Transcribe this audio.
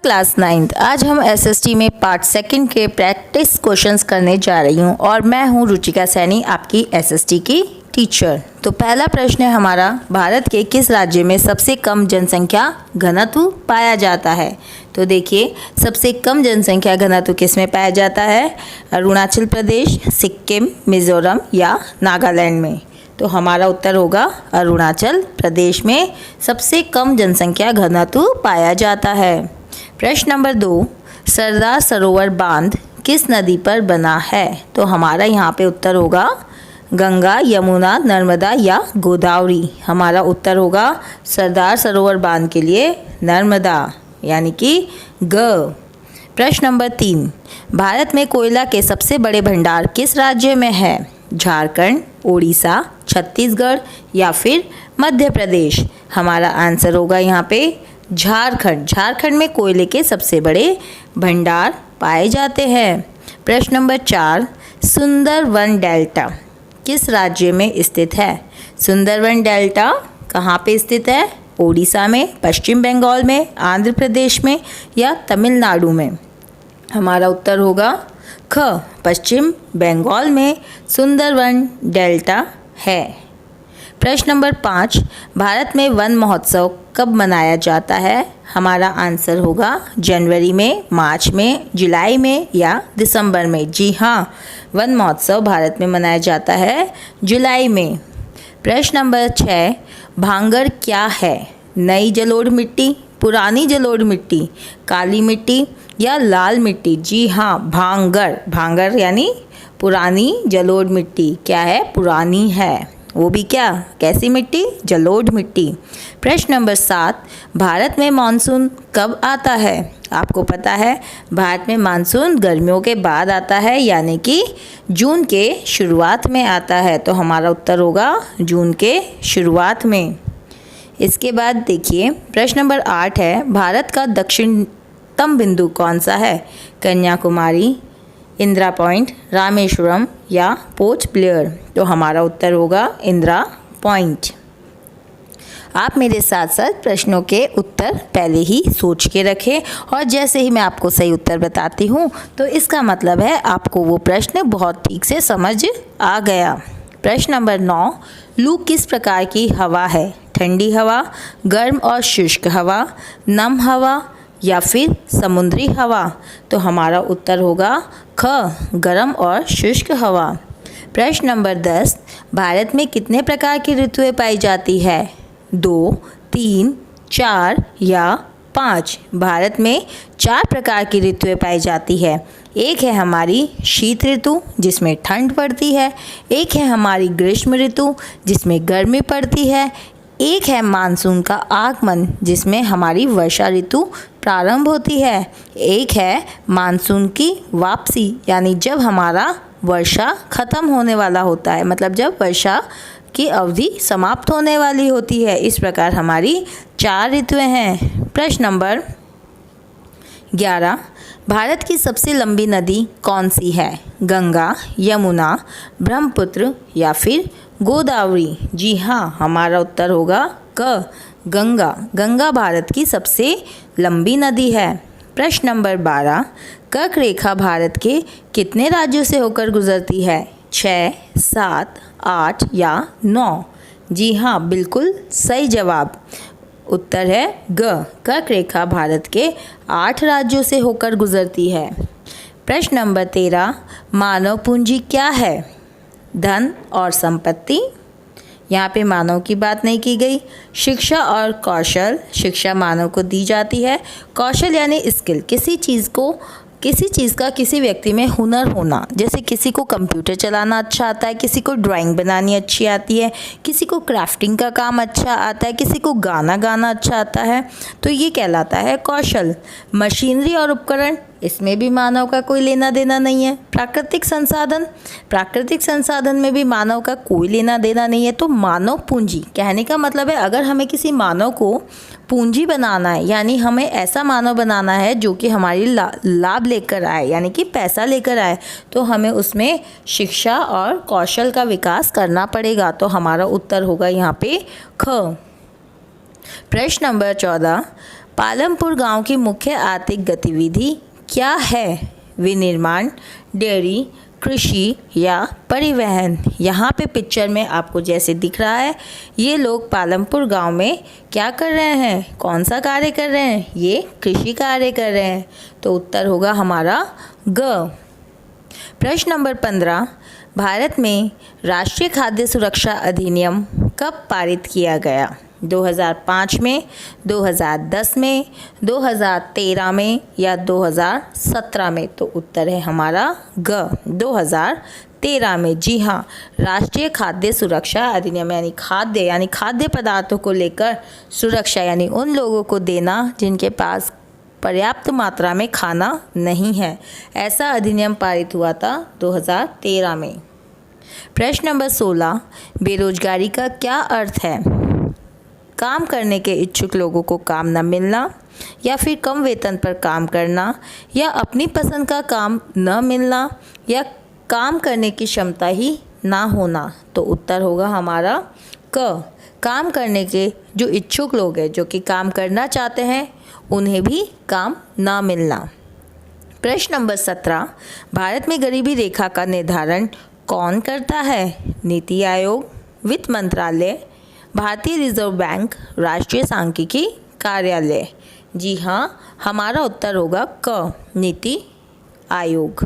Class 9th। आज हम SST में पार्ट सेकंड के प्रैक्टिस क्वेश्चंस करने जा रही हूँ और मैं हूँ रुचिका सैनी, आपकी एसएसटी की टीचर। तो पहला प्रश्न है हमारा, भारत के किस राज्य में सबसे कम जनसंख्या घनत्व पाया जाता है? तो देखिए, सबसे कम जनसंख्या घनत्व किस में पाया जाता है? अरुणाचल प्रदेश, सिक्किम, मिजोरम या नागालैंड में। तो हमारा उत्तर होगा अरुणाचल प्रदेश में सबसे कम जनसंख्या घनत्व पाया जाता है। प्रश्न नंबर 2, सरदार सरोवर बांध किस नदी पर बना है? तो हमारा यहाँ पे उत्तर होगा गंगा, यमुना, नर्मदा या गोदावरी। हमारा उत्तर होगा सरदार सरोवर बांध के लिए नर्मदा, यानी कि ग। प्रश्न नंबर 3, भारत में कोयला के सबसे बड़े भंडार किस राज्य में है? झारखंड, उड़ीसा, छत्तीसगढ़ या फिर मध्य प्रदेश। हमारा आंसर होगा यहाँ पे झारखंड। झारखंड में कोयले के सबसे बड़े भंडार पाए जाते हैं। प्रश्न नंबर 4, सुंदरवन डेल्टा किस राज्य में स्थित है? सुंदरवन डेल्टा कहाँ पे स्थित है? ओडिशा में, पश्चिम बंगाल में, आंध्र प्रदेश में या तमिलनाडु में। हमारा उत्तर होगा ख, पश्चिम बंगाल में सुंदरवन डेल्टा है। प्रश्न नंबर 5, भारत में वन महोत्सव कब मनाया जाता है? हमारा आंसर होगा जनवरी में, मार्च में, जुलाई में या दिसंबर में। जी हाँ, वन महोत्सव भारत में मनाया जाता है जुलाई में। प्रश्न नंबर 6, भांगर क्या है? नई जलोढ़ मिट्टी, पुरानी जलोढ़ मिट्टी, काली मिट्टी या लाल मिट्टी। जी हाँ, भांगर। भांगर यानी पुरानी जलोढ़ मिट्टी। क्या है? पुरानी है। वो भी क्या? कैसी मिट्टी? जलोढ़ मिट्टी। प्रश्न नंबर 7, भारत में मानसून कब आता है? आपको पता है भारत में मानसून गर्मियों के बाद आता है, यानी कि जून के शुरुआत में आता है। तो हमारा उत्तर होगा जून के शुरुआत में। इसके बाद देखिए, प्रश्न नंबर 8 है, भारत का दक्षिणतम बिंदु कौन सा है? कन्याकुमारी, इंदिरा पॉइंट, रामेश्वरम या पोर्ट ब्लेयर। तो हमारा उत्तर होगा इंदिरा पॉइंट। आप मेरे साथ साथ प्रश्नों के उत्तर पहले ही सोच के रखें और जैसे ही मैं आपको सही उत्तर बताती हूँ तो इसका मतलब है आपको वो प्रश्न बहुत ठीक से समझ आ गया। प्रश्न नंबर 9, लू किस प्रकार की हवा है? ठंडी हवा, गर्म और शुष्क हवा, नम हवा या फिर समुद्री हवा। तो हमारा उत्तर होगा ख, गर्म और शुष्क हवा। प्रश्न नंबर 10, भारत में कितने प्रकार की ऋतुएं पाई जाती है? 2, 3, 4 या 5। भारत में 4 प्रकार की ऋतुएं पाई जाती है। एक है हमारी शीत ऋतु जिसमें ठंड पड़ती है, एक है हमारी ग्रीष्म ऋतु जिसमें गर्मी पड़ती है, एक है मानसून का आगमन जिसमें हमारी वर्षा ऋतु प्रारंभ होती है, एक है मानसून की वापसी यानी जब हमारा वर्षा ख़त्म होने वाला होता है, मतलब जब वर्षा की अवधि समाप्त होने वाली होती है। इस प्रकार हमारी 4 ऋतुएं हैं। प्रश्न नंबर 11, भारत की सबसे लंबी नदी कौन सी है? गंगा, यमुना, ब्रह्मपुत्र या फिर गोदावरी। जी हाँ, हमारा उत्तर होगा क, गंगा। गंगा भारत की सबसे लंबी नदी है। प्रश्न नंबर 12, कर्क रेखा भारत के कितने राज्यों से होकर गुजरती है? 6, 7, 8 या 9। जी हाँ, बिल्कुल सही जवाब। उत्तर है ग, कर्क रेखा भारत के 8 राज्यों से होकर गुजरती है। प्रश्न नंबर 13, मानव पूंजी क्या है? धन और संपत्ति। यहाँ पे मानव की बात नहीं की गई। शिक्षा और कौशल। शिक्षा मानव को दी जाती है। कौशल यानी स्किल, किसी चीज़ का किसी व्यक्ति में हुनर होना। जैसे किसी को कंप्यूटर चलाना अच्छा आता है, किसी को ड्राइंग बनानी अच्छी आती है, किसी को क्राफ्टिंग का काम अच्छा आता है, किसी को गाना गाना अच्छा आता है, तो ये कहलाता है कौशल। मशीनरी और उपकरण, इसमें भी मानव का कोई लेना देना नहीं है। प्राकृतिक संसाधन में भी मानव का कोई लेना देना नहीं है। तो मानव पूंजी कहने का मतलब है अगर हमें किसी मानव को पूंजी बनाना है, यानी हमें ऐसा मानव बनाना है जो कि हमारी लाभ लेकर आए, यानी कि पैसा लेकर आए, तो हमें उसमें शिक्षा और कौशल का विकास करना पड़ेगा। तो हमारा उत्तर होगा यहाँ पे ख। प्रश्न नंबर 14, पालमपुर गांव की मुख्य आर्थिक गतिविधि क्या है? विनिर्माण, डेयरी, कृषि या परिवहन। यहाँ पे पिक्चर में आपको जैसे दिख रहा है, ये लोग पालमपुर गांव में क्या कर रहे हैं? कौन सा कार्य कर रहे हैं? ये कृषि कार्य कर रहे हैं। तो उत्तर होगा हमारा ग। प्रश्न नंबर 15, भारत में राष्ट्रीय खाद्य सुरक्षा अधिनियम कब पारित किया गया? 2005 में, 2010 में, 2013 में या 2017 में? तो उत्तर है हमारा ग, 2013 में। जी हाँ, राष्ट्रीय खाद्य सुरक्षा अधिनियम यानी खाद्य पदार्थों को लेकर सुरक्षा, यानी उन लोगों को देना जिनके पास पर्याप्त मात्रा में खाना नहीं है, ऐसा अधिनियम पारित हुआ था 2013 में। प्रश्न नंबर 16, बेरोजगारी का क्या अर्थ है? काम करने के इच्छुक लोगों को काम न मिलना, या फिर कम वेतन पर काम करना, या अपनी पसंद का काम न मिलना, या काम करने की क्षमता ही ना होना। तो उत्तर होगा हमारा क, काम करने के जो इच्छुक लोग हैं, जो कि काम करना चाहते हैं, उन्हें भी काम ना मिलना। प्रश्न नंबर 17, भारत में गरीबी रेखा का निर्धारण कौन करता है? नीति आयोग, वित्त मंत्रालय, भारतीय रिजर्व बैंक, राष्ट्रीय सांख्यिकी कार्यालय। जी हाँ, हमारा उत्तर होगा क, नीति आयोग।